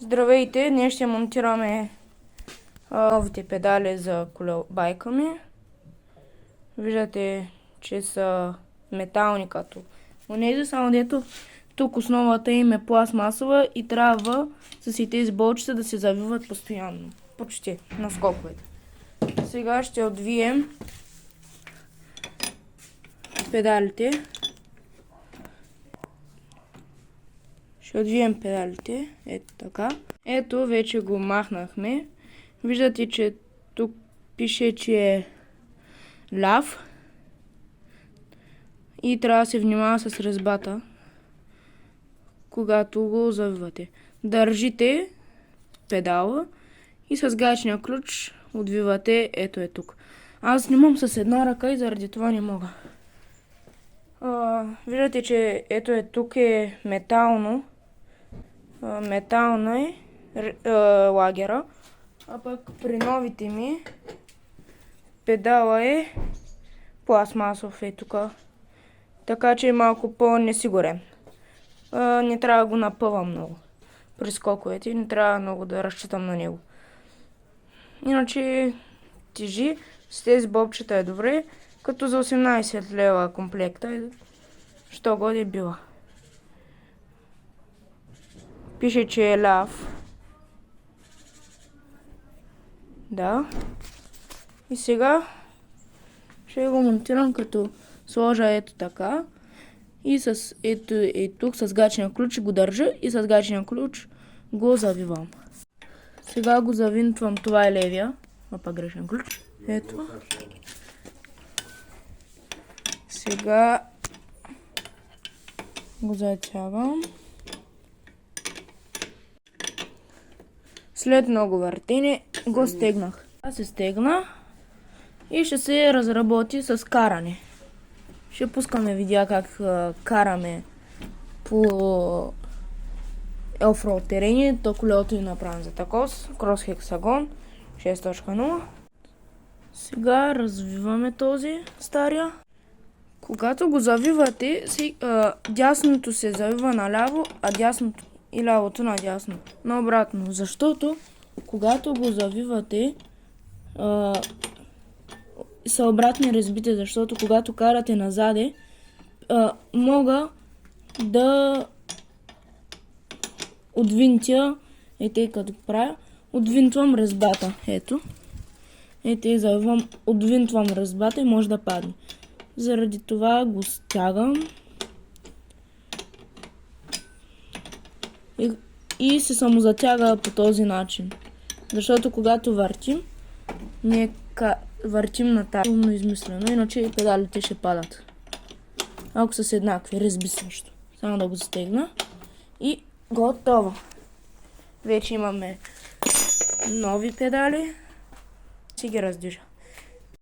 Здравейте! Днес ще монтираме новите педали за байка ми. Виждате, че са метални като онези, само дето тук основата им е пластмасова и трябва с тези болчета да се завиват постоянно. Почти на скоковете. Сега ще отвием педалите. Ще отвием педалите. Ето така. Ето, вече го махнахме. Виждате, че тук пише, че е ляв. И трябва да се внимава с резбата, когато го завивате. Държите педала и с гаечния ключ отвивате. Ето е тук. Аз снимам с една ръка и заради това не мога. Виждате, че ето е тук е метално. Метална е лагера, а пък при новите ми педала е пластмасов е тук, така че е малко по-несигурен. Не трябва да го напъвам много при скоковете, не трябва много да разчитам на него. Иначе тежи, с тези бобчета е добре, като за 18 лева комплекта, що годи била. Пише, че е ляв. Да. И сега ще го монтирам, като сложа ето така. И с ето тук с гачния ключ го държа и с гачния ключ го завивам. Сега го завинтвам, това е левия. Пак грешен ключ. Ето. Сега го затягам. След много въртене го стегнах. Аз се стегна и ще се разработи с каране. Ще пускаме видеа как караме по офроуд терени. То колелото е направено за такос. Крос хексагон 6.0. Сега развиваме този стария. Когато го завивате, дясното се завива наляво, а дясното и лявото надясно. Наобратно, защото когато го завивате, са обратни резбите, защото когато карате назаде, мога да отвинтя, ето като правя, отвинтвам резбата. Ето и завивам, отвинтвам резбата и може да падне. Заради това го стягам. И се самозатяга по този начин. Защото когато въртим, ние въртим на тази. Умно измислено, иначе педалите ще падат. Ако са с еднакви, резби също. Само да го стегна. И готово. Вече имаме нови педали. Си ги раздвижа.